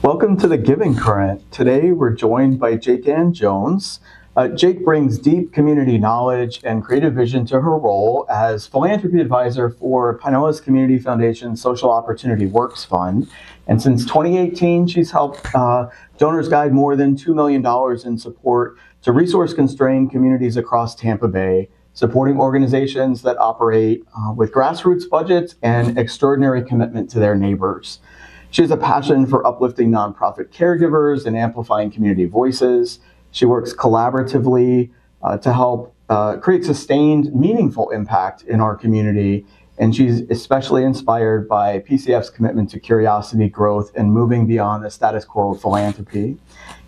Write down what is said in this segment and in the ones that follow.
Welcome to the Giving Current. Today we're joined by Jake Ann Jones. Jake brings deep community knowledge and creative vision to her role as philanthropy advisor for Pinellas Community Foundation Social Opportunity Works Fund. And since 2018, she's helped donors guide more than $2 million in support to resource-constrained communities across Tampa Bay, supporting organizations that operate with grassroots budgets and extraordinary commitment to their neighbors. She has a passion for uplifting nonprofit caregivers and amplifying community voices. She works collaboratively to help create sustained, meaningful impact in our community. And she's especially inspired by PCF's commitment to curiosity, growth, and moving beyond the status quo of philanthropy.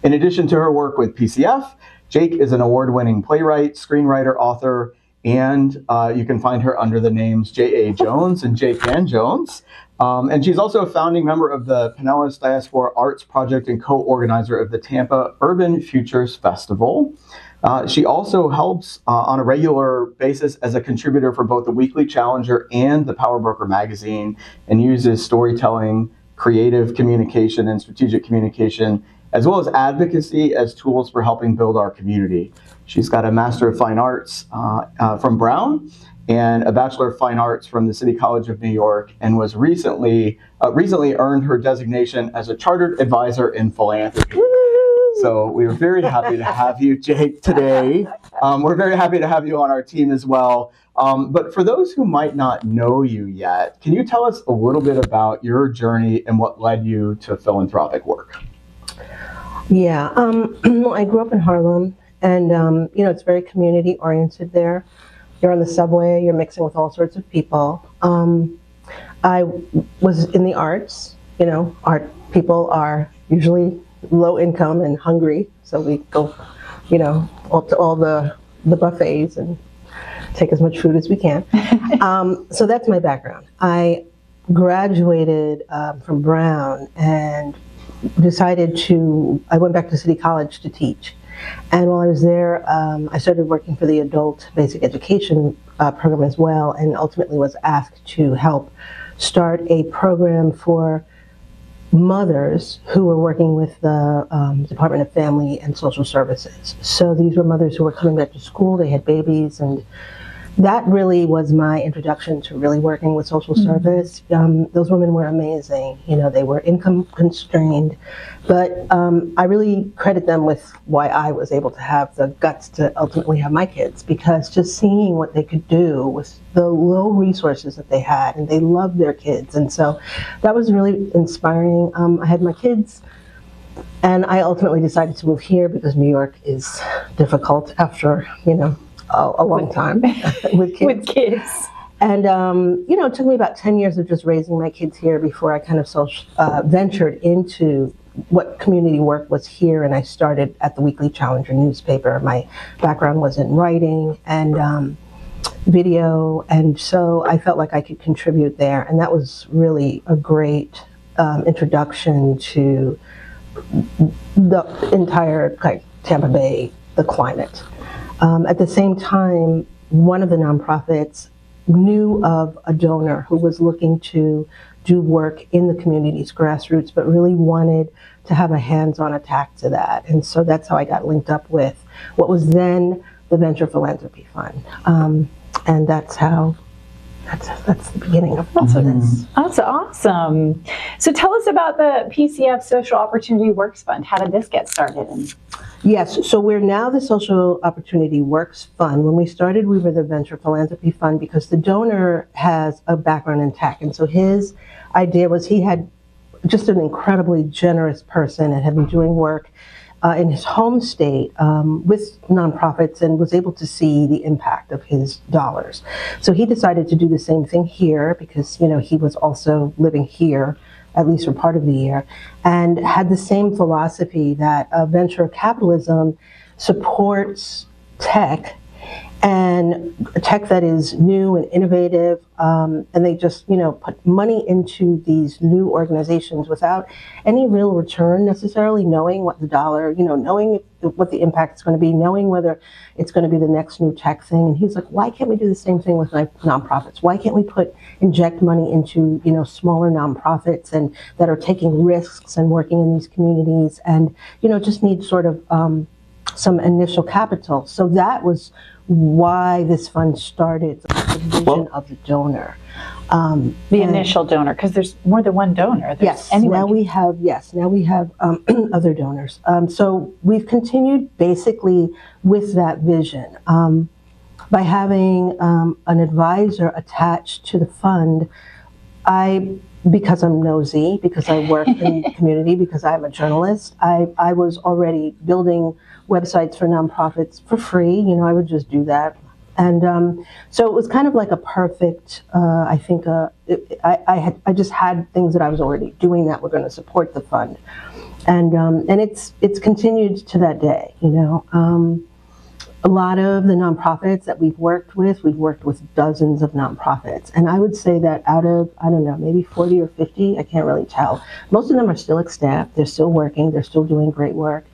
In addition to her work with PCF, Jake is an award-winning playwright, screenwriter, author, and you can find her under the names J.A. Jones and Jake Ann Jones. And she's also a founding member of the Pinellas Diaspora Arts Project and co-organizer of the Tampa Urban Futures Festival. She also helps on a regular basis as a contributor for both the Weekly Challenger and the Power Broker magazine, and uses storytelling, creative communication, and strategic communication, as well as advocacy as tools for helping build our community. She's got a Master of Fine Arts from Brown and a Bachelor of Fine Arts from the City College of New York, and was recently earned her designation as a Chartered Advisor in Philanthropy. So we are very happy to have you, Jake, today. We're very happy to have you on our team as well. But for those who might not know you yet, can you tell us a little bit about your journey and what led you to philanthropic work? Yeah, I grew up in Harlem, and it's very community oriented there. You're on the subway, you're mixing with all sorts of people. I was in the arts. Art people are usually low income and hungry, so we go, all the buffets and take as much food as we can. So that's my background. I graduated from Brown and I went back to City College to teach. And while I was there, I started working for the adult basic education program as well, and ultimately was asked to help start a program for mothers who were working with the Department of Family and Social Services. So these were mothers who were coming back to school, they had babies, and that really was my introduction to really working with social service. Those women were amazing. They were income constrained, but I really credit them with why I was able to have the guts to ultimately have my kids, because just seeing what they could do with the low resources that they had, and they loved their kids. And so that was really inspiring. I had my kids, and I ultimately decided to move here because New York is difficult after, a long time with kids. And, it took me about 10 years of just raising my kids here before I kind of ventured into what community work was here. And I started at the Weekly Challenger newspaper. My background was in writing and video. And so I felt like I could contribute there. And that was really a great introduction to the entire Tampa Bay, the climate. At the same time, one of the nonprofits knew of a donor who was looking to do work in the community's grassroots, but really wanted to have a hands-on attack to that. And so that's how I got linked up with what was then the Venture Philanthropy Fund. And that's the beginning of this. That's awesome. So tell us about the PCF Social Opportunity Works Fund. How did this get started? Yes, so we're now the Social Opportunity Works Fund. When we started, we were the Venture Philanthropy Fund because the donor has a background in tech. And so his idea was he had just an incredibly generous person and had been doing work in his home state with nonprofits and was able to see the impact of his dollars. So he decided to do the same thing here because, he was also living here, at least for part of the year, and had the same philosophy that venture capitalism supports tech and tech that is new and innovative, and they just, put money into these new organizations without any real return necessarily, knowing what the dollar, knowing what the impact is going to be, knowing whether it's going to be the next new tech thing. And he's like, why can't we do the same thing with nonprofits? Why can't we inject money into, smaller nonprofits and that are taking risks and working in these communities and, just need sort of some initial capital. So that was why this fund started, the vision of the donor. The initial donor, because there's more than one donor. Yes, now we have other donors. So we've continued basically with that vision. By having an advisor attached to the fund, because I'm nosy, because I work in the community, because I'm a journalist, I was already building websites for nonprofits for free. I would just do that. And so it was kind of like a perfect, I think, I just had things that I was already doing that were going to support the fund. And it's continued to that day, A lot of the nonprofits that we've worked with dozens of nonprofits. And I would say that out of, I don't know, maybe 40 or 50, I can't really tell. Most of them are still extant. They're still working. They're still doing great work.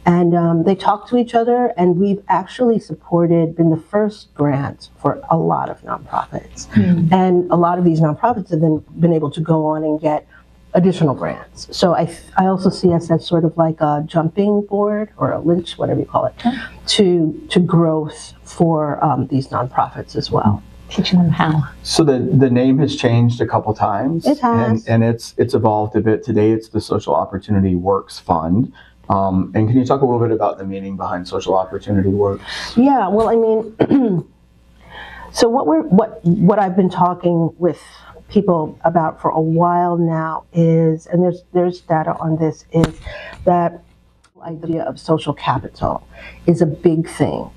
And they talk to each other, and we've actually been the first grant for a lot of nonprofits. Mm-hmm. And a lot of these nonprofits have then been able to go on and get additional grants. So I also see us as sort of like a jumping board or a lynch, whatever you call it, to growth for these nonprofits as well. Teaching them how. So the name has changed a couple times. It has. And it's evolved a bit. Today it's the Social Opportunity Works Fund. And can you talk a little bit about the meaning behind Social Opportunity Works? Yeah, well, I mean, so what I've been talking with people about for a while now is, and there's data on this, is that idea of social capital is a big thing.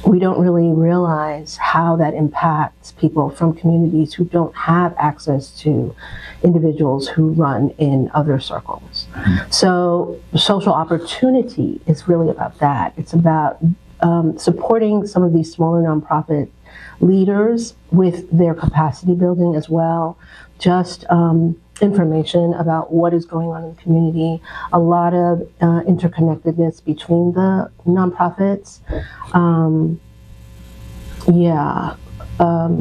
We don't really realize how that impacts people from communities who don't have access to individuals who run in other circles. Mm-hmm. So social opportunity is really about that. It's about supporting some of these smaller nonprofit leaders with their capacity building as well, just information about what is going on in the community, a lot of interconnectedness between the nonprofits. And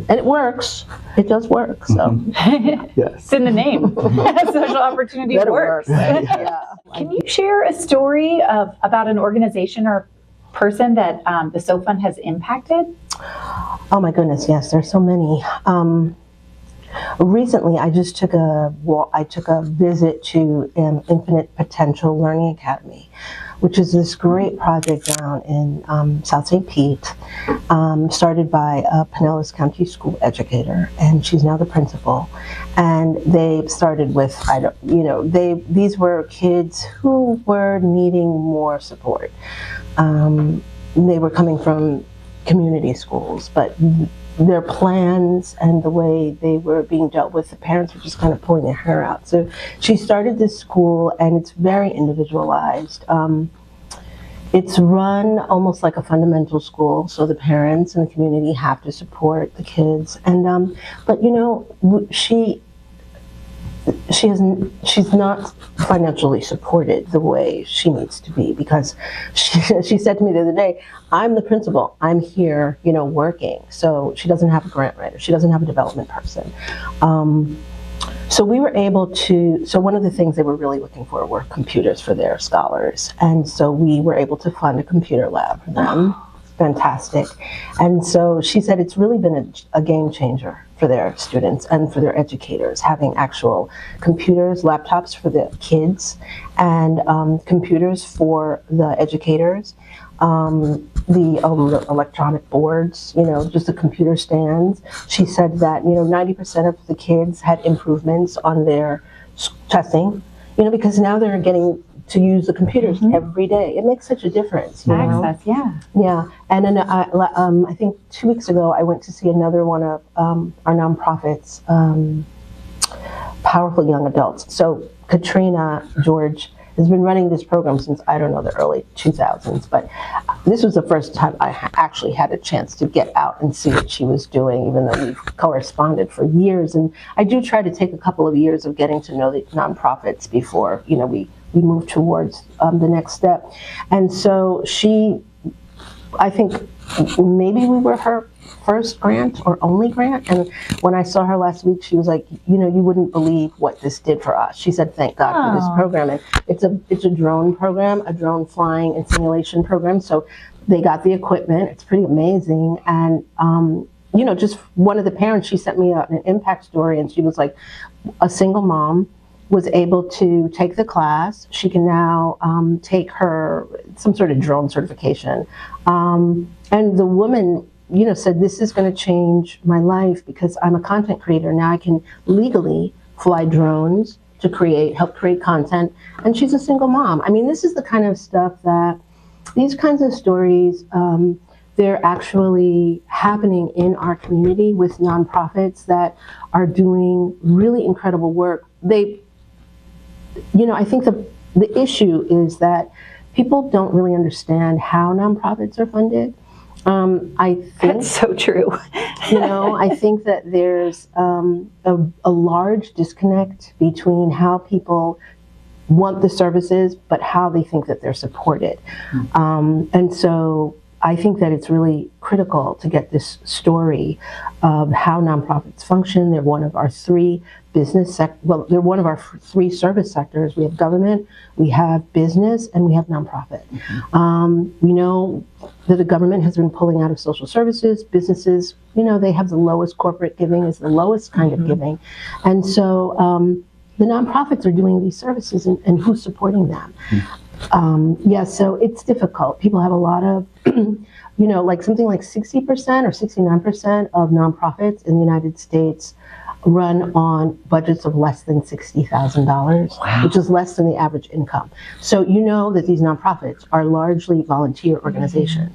it works. It does work. So yes. It's in the name. Social Opportunity Works. Yeah. Can you share a story about an organization or person that the SOW Fund has impacted? Oh my goodness, yes, there's so many. Recently, I just took a visit to Infinite Potential Learning Academy, which is this great project down in South St. Pete, started by a Pinellas County school educator, and she's now the principal. And they started with, these were kids who were needing more support. They were coming from community schools, but their plans and the way they were being dealt with, the parents were just kind of pulling their hair out. So she started this school, and it's very individualized. It's run almost like a fundamental school, so the parents and the community have to support the kids. And but she's not financially supported the way she needs to be, because she said to me the other day, I'm the principal, I'm here, working. So she doesn't have a grant writer, she doesn't have a development person. So we were able to, so one of the things they were really looking for were computers for their scholars. And so we were able to fund a computer lab for them. Fantastic. And so she said it's really been a game changer for their students and for their educators, having actual computers, laptops for the kids, and computers for the educators, the electronic boards, just the computer stands. She said that 90% of the kids had improvements on their testing, because now they're getting to use the computers every day. It makes such a difference. Access, yeah. Yeah, and then I think 2 weeks ago I went to see another one of our nonprofits, Powerful Young Adults. So Katrina George has been running this program since, I don't know, the early 2000s, but this was the first time I actually had a chance to get out and see what she was doing, even though we've corresponded for years. And I do try to take a couple of years of getting to know the nonprofits before, we move towards the next step. And so I think maybe we were her first grant or only grant. And when I saw her last week, she was like, you wouldn't believe what this did for us. She said, thank God for this program. And it's a drone program, a drone flying and simulation program. So they got the equipment. It's pretty amazing. And, just one of the parents, she sent me an impact story, and she was like, a single mom was able to take the class. She can now take some sort of drone certification. And the woman, said, this is going to change my life because I'm a content creator. Now I can legally fly drones to help create content. And she's a single mom. I mean, this is the kind of stuff these kinds of stories, they're actually happening in our community with nonprofits that are doing really incredible work. I think the issue is that people don't really understand how nonprofits are funded. I think that's so true. I think that there's a large disconnect between how people want the services, but how they think that they're supported. And so I think that it's really critical to get this story of how nonprofits function. They're one of our three they're one of our three service sectors. We have government, we have business, and we have nonprofit. We know that the government has been pulling out of social services. Businesses, they have the lowest corporate giving, is the lowest kind of giving. And so the nonprofits are doing these services, and who's supporting them? So it's difficult. People have a lot of, like something like 60% or 69% of nonprofits in the United States run on budgets of less than $60,000, which is less than the average income. So that these nonprofits are largely volunteer organizations,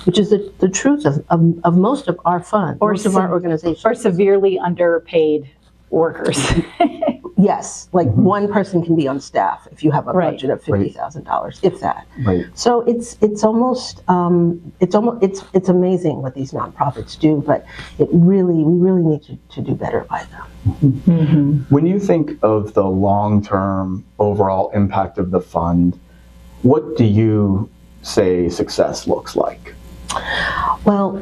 which is the truth of most of our funds, most of our organizations. Or severely underpaid workers. Yes, like one person can be on staff if you have a budget of $50,000, if that. Right. So it's amazing what these nonprofits do, but we really need to do better by them. When you think of the long-term overall impact of the fund, what do you say success looks like? Well,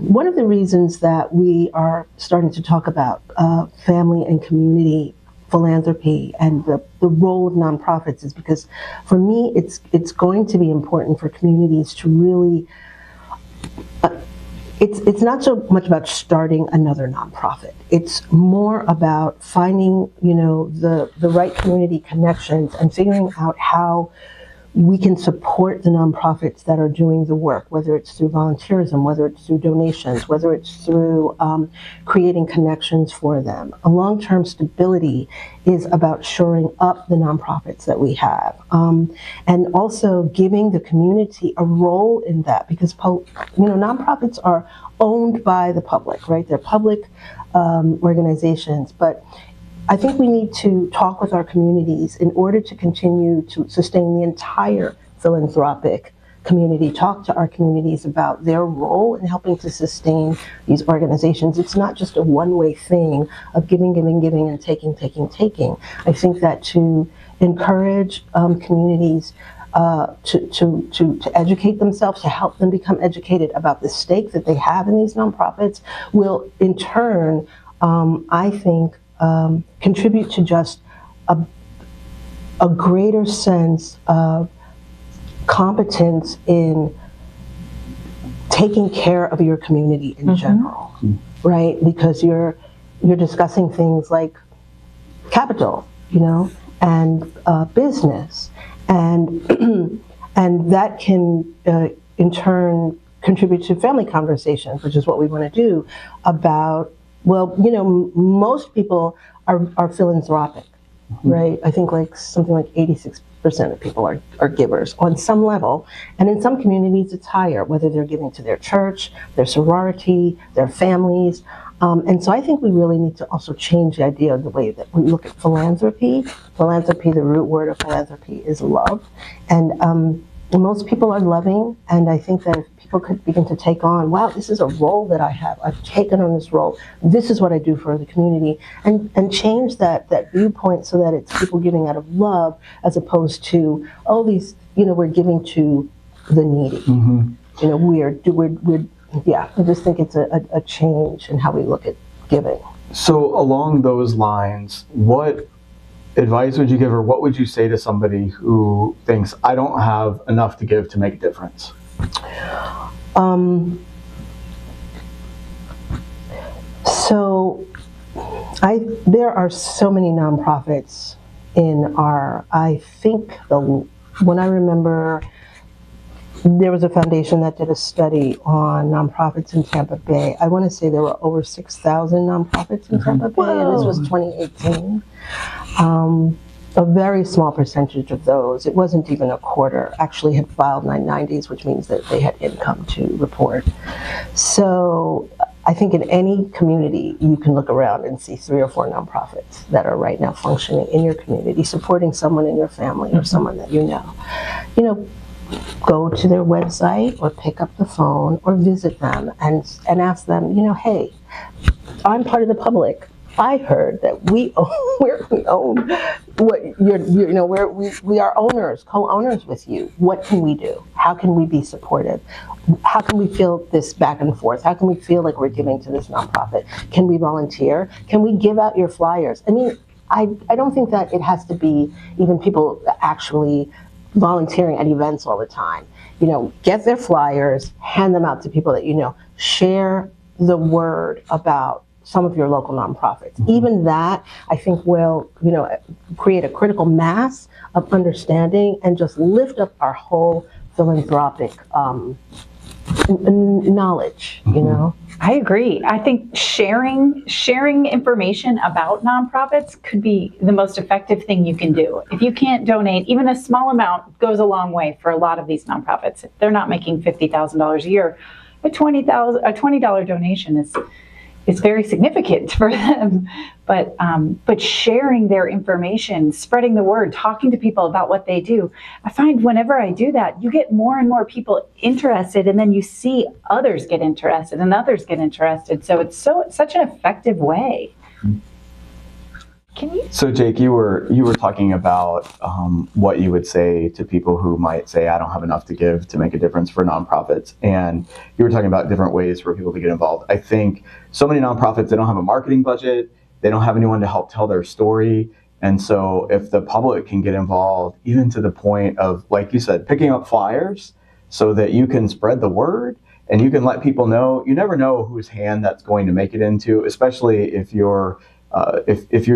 one of the reasons that we are starting to talk about family and community philanthropy and the role of nonprofits is because, for me, it's going to be important for communities to really. It's not so much about starting another nonprofit. It's more about finding, the right community connections and figuring out how we can support the nonprofits that are doing the work, whether it's through volunteerism, whether it's through donations, whether it's through creating connections for them. A long-term stability is about shoring up the nonprofits that we have, and also giving the community a role in that, because nonprofits are owned by the public, right? They're public organizations, but I think we need to talk with our communities in order to continue to sustain the entire philanthropic community, talk to our communities about their role in helping to sustain these organizations. It's not just a one-way thing of giving, and taking. I think that to encourage communities to educate themselves, to help them become educated about the stake that they have in these nonprofits will, in turn, I think, contribute to just a greater sense of competence in taking care of your community in general, right? Because you're discussing things like capital, and business, and and that can in turn contribute to family conversations, which is what we want to do about. Well, most people are philanthropic, right? I think something like 86% of people are givers on some level. And in some communities, it's higher, whether they're giving to their church, their sorority, their families. And so I think we really need to also change the idea of the way that we look at philanthropy. Philanthropy, the root word of philanthropy is love. And most people are loving, and I think that if people could begin to take on, wow, this is a role that I have. I've taken on this role. This is what I do for the community, and change that viewpoint so that it's people giving out of love as opposed to, oh, these, we're giving to the needy. Yeah, I just think it's a change in how we look at giving. So along those lines, what advice would you give, or what would you say to somebody who thinks, I don't have enough to give to make a difference? There are so many nonprofits in I think when I remember, there was a foundation that did a study on nonprofits in Tampa Bay. I want to say there were over 6,000 nonprofits in Tampa Bay, and this was 2018. A very small percentage of those, it wasn't even a quarter, actually had filed 990s, which means that they had income to report. So I think in any community, you can look around and see 3 or 4 nonprofits that are right now functioning in your community, supporting someone in your family or someone that you know. Go to their website or pick up the phone or visit them and ask them, hey, I'm part of the public. I heard that we own what we are owners, co-owners with you. What can we do? How can we be supportive? How can we feel this back and forth? How can we feel like we're giving to this nonprofit? Can we volunteer? Can we give out your flyers? I mean, I don't think that it has to be even people actually volunteering at events all the time. Get their flyers, hand them out to people that share the word about some of your local nonprofits. Even that, I think, will create a critical mass of understanding and just lift up our whole philanthropic knowledge. I agree. I think sharing information about nonprofits could be the most effective thing you can do. If you can't donate, even a small amount goes a long way for a lot of these nonprofits. If they're not making $50,000 a year, a $20 donation is very significant for them. But sharing their information, spreading the word, talking to people about what they do. I find whenever I do that, you get more and more people interested, and then you see others get interested and others get interested. So it's such an effective way. So Jake, you were talking about what you would say to people who might say, I don't have enough to give to make a difference for nonprofits. And you were talking about different ways for people to get involved. I think so many nonprofits, they don't have a marketing budget. They don't have anyone to help tell their story. And so if the public can get involved, even to the point of, like you said, picking up flyers so that you can spread the word and you can let people know, you never know whose hand that's going to make it into, especially if you're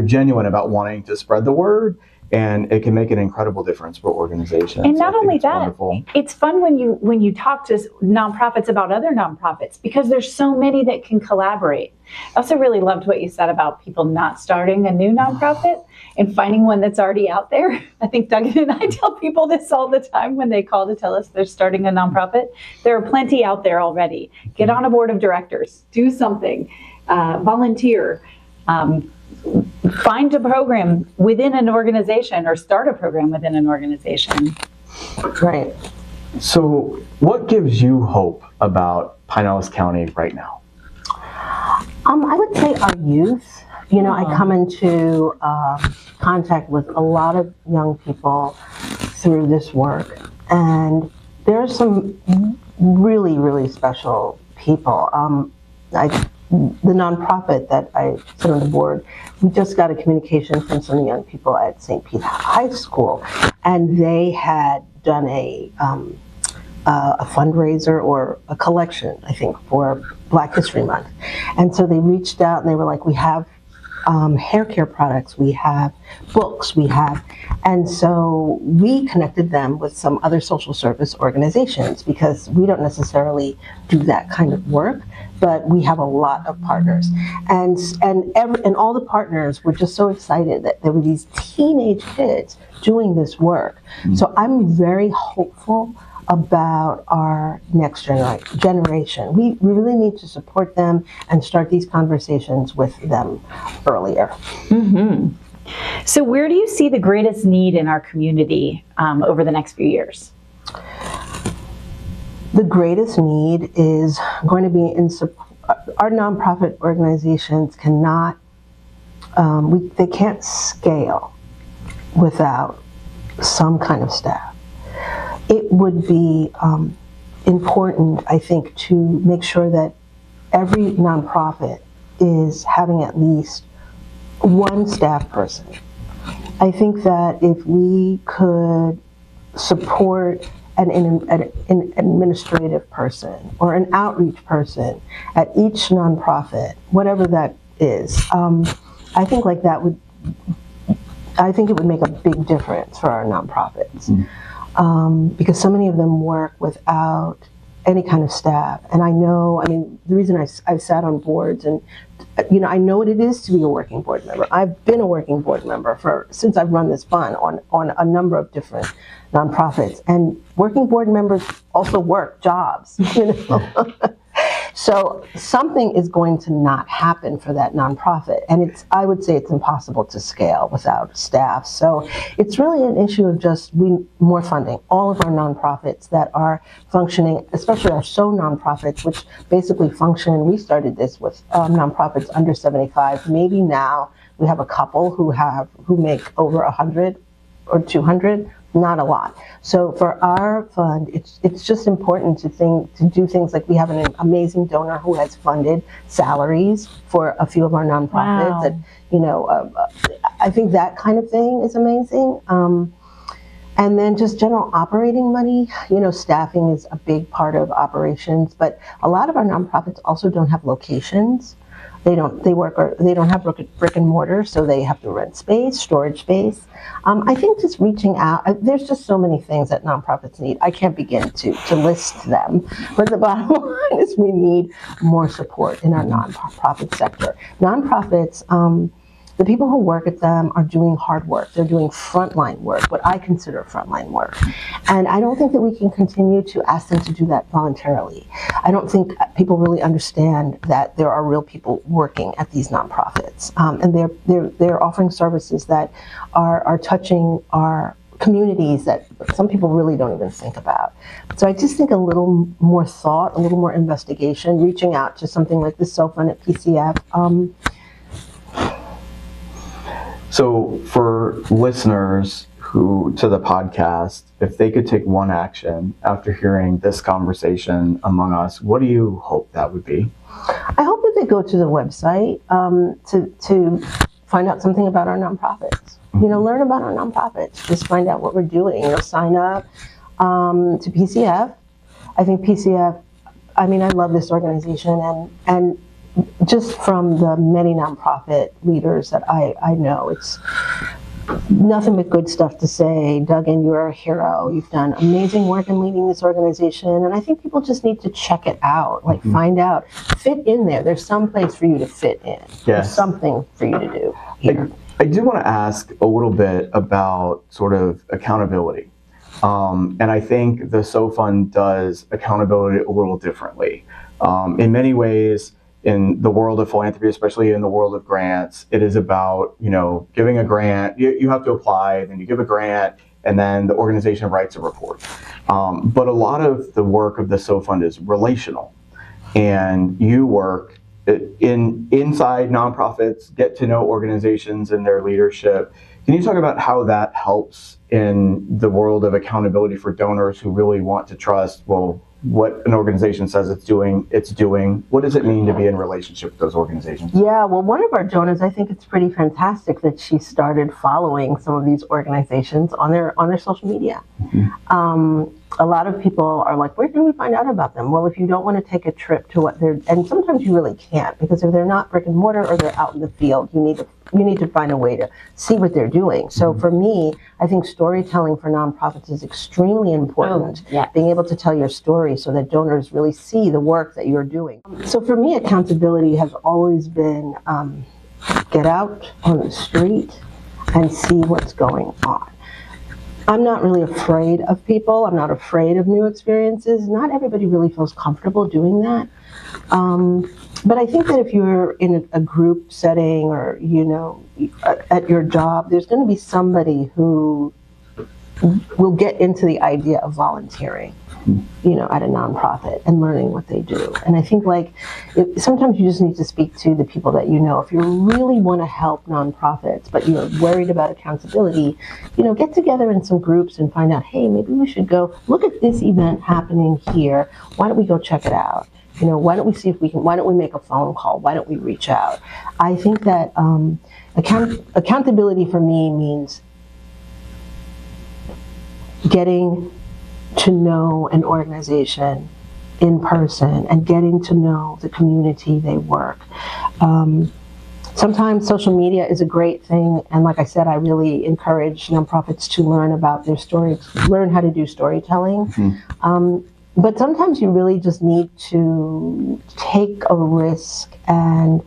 genuine about wanting to spread the word, and it can make an incredible difference for organizations. And not only that, wonderful. It's fun when you talk to nonprofits about other nonprofits, because there's so many that can collaborate. I also really loved what you said about people not starting a new nonprofit and finding one that's already out there. I think Doug and I tell people this all the time when they call to tell us they're starting a nonprofit. There are plenty out there already. Get on a board of directors, do something, volunteer. Find a program within an organization or start a program within an organization. Right. So what gives you hope about Pinellas County right now? I would say our youth. I come into contact with a lot of young people through this work, and there are some really, really special people. The nonprofit that I sit on the board, we just got a communication from some young people at St. Pete High School, and they had done a fundraiser or a collection, I think, for Black History Month. And so they reached out and they were like, we have hair care products, we have books, and so we connected them with some other social service organizations, because we don't necessarily do that kind of work, but we have a lot of partners. And all the partners were just so excited that there were these teenage kids doing this work. So I'm very hopeful about our next generation. We really need to support them and start these conversations with them earlier. Mm-hmm. So where do you see the greatest need in our community over the next few years? The greatest need is going to be in support. Our nonprofit organizations cannot, they can't scale without some kind of staff. It would be important, I think, to make sure that every nonprofit is having at least one staff person. I think that if we could support an administrative person or an outreach person at each nonprofit, whatever that is, I think it would make a big difference for our nonprofits. Because so many of them work without any kind of staff. And the reason I've sat on boards and, I know what it is to be a working board member. I've been a working board member since I've run this fund on a number of different nonprofits. And working board members also work jobs, So something is going to not happen for that nonprofit. And I would say it's impossible to scale without staff. So it's really an issue of just more funding. All of our nonprofits that are functioning, especially our SOW nonprofits, which basically function, we started this with nonprofits under 75. Maybe now we have a couple who make over 100 or 200. Not a lot. So for our fund, it's just important to do things like we have an amazing donor who has funded salaries for a few of our nonprofits. Wow. That I think that kind of thing is amazing. And then just general operating money. Staffing is a big part of operations, but a lot of our nonprofits also don't have locations. They don't have brick and mortar, so they have to rent space, storage space. I think just reaching out, there's just so many things that nonprofits need. I can't begin to list them, but the bottom line is we need more support in our nonprofit sector. Nonprofits, the people who work at them are doing hard work. They're doing frontline work, what I consider frontline work. And I don't think that we can continue to ask them to do that voluntarily. I don't think people really understand that there are real people working at these nonprofits. And they're offering services that are touching our communities that some people really don't even think about. So I just think a little more thought, a little more investigation, reaching out to something like the SOW Fund at PCF. So for listeners to the podcast, if they could take one action after hearing this conversation among us, what do you hope that would be? I hope that they go to the website to find out something about our nonprofits. Learn about our nonprofits. Just find out what we're doing. Sign up to PCF. I think PCF, I love this organization and just from the many nonprofit leaders that I know, it's nothing but good stuff to say. Duggan, you're a hero. You've done amazing work in leading this organization. And I think people just need to check it out, find out, fit in there. There's some place for you to fit in. Yes. There's something for you to do here. I do want to ask a little bit about sort of accountability. And I think the SOW Fund does accountability a little differently. In many ways, in the world of philanthropy, especially in the world of grants, it is about, giving a grant. You have to apply, then you give a grant, and then the organization writes a report. But a lot of the work of the SOW Fund is relational. And you work inside nonprofits, get to know organizations and their leadership. Can you talk about how that helps in the world of accountability for donors who really want to trust, what an organization says it's doing? What does it mean to be in relationship with those organizations? Yeah, well, one of our donors, I think it's pretty fantastic that she started following some of these organizations on their social media. Mm-hmm. A lot of people are like, where can we find out about them? Well, if you don't want to take a trip to and sometimes you really can't, because if they're not brick and mortar or they're out in the field, you need to find a way to see what they're doing. So for me, I think storytelling for nonprofits is extremely important. Being able to tell your story so that donors really see the work that you're doing. So for me, accountability has always been get out on the street and see what's going on. I'm not really afraid of people. I'm not afraid of new experiences. Not everybody really feels comfortable doing that. But I think that if you're in a group setting or, you know, at your job, there's going to be somebody who will get into the idea of volunteering, you know, at a nonprofit and learning what they do. And I think, like, sometimes you just need to speak to the people that you know. If you really want to help nonprofits, but you're worried about accountability, you know, get together in some groups and find out, hey, maybe we should go look at this event happening here. Why don't we go check it out? You know, why don't we see if we can, why don't we make a phone call? Why don't we reach out? I think that accountability for me means getting to know an organization in person and getting to know the community they work. Sometimes social media is a great thing, and like I said, I really encourage nonprofits to learn about their stories, learn how to do storytelling. But sometimes you really just need to take a risk and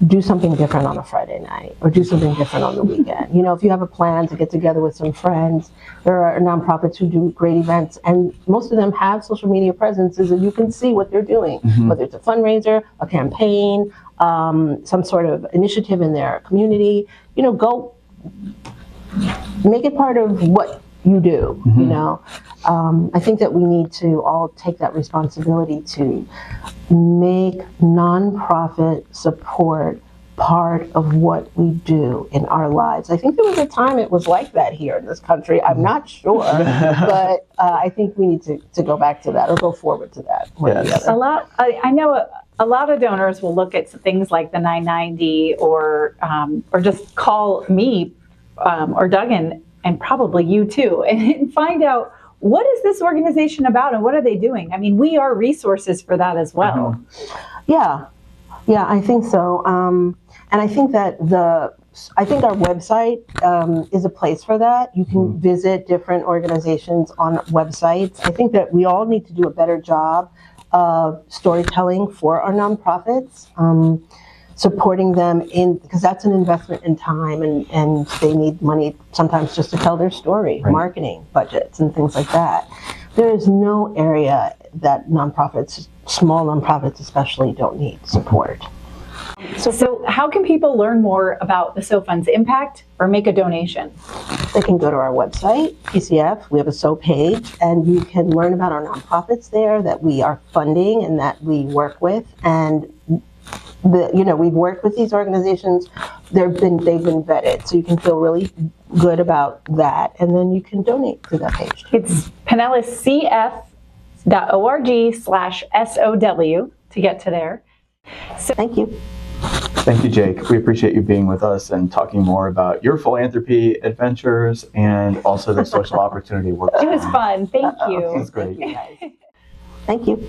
do something different on a Friday night or do something different on the weekend. You know, if you have a plan to get together with some friends, there are nonprofits who do great events, and most of them have social media presences and you can see what they're doing, whether it's a fundraiser, a campaign, some sort of initiative in their community. You know, go make it part of what you do, you know. I think that we need to all take that responsibility to make nonprofit support part of what we do in our lives. I think there was a time it was like that here in this country. I'm not sure, but I think we need to go back to that or go forward to that. Yes. I know a lot of donors will look at things like the 990 or just call me or Duggan, and probably you too, and find out, what is this organization about and what are they doing? I mean, we are resources for that as well. Yeah, I think so. And I think that I think our website is a place for that. You can visit different organizations on websites. I think that we all need to do a better job of storytelling for our nonprofits. Supporting them because that's an investment in time, and they need money sometimes just to tell their story, marketing budgets and things like that. There is no area that nonprofits, small nonprofits especially, don't need support. So how can people learn more about the SOW Fund's impact or make a donation? They can go to our website, PCF. We have a SOW page, and you can learn about our nonprofits there that we are funding and that we work with. And we've worked with these organizations. They've been vetted, so you can feel really good about that, and then you can donate to that page. It's pinellascf.org/SOW to get to there. So, thank you. Thank you, Jake. We appreciate you being with us and talking more about your philanthropy adventures and also the social opportunity work. It was fun. Thank you. It was great. Thank you.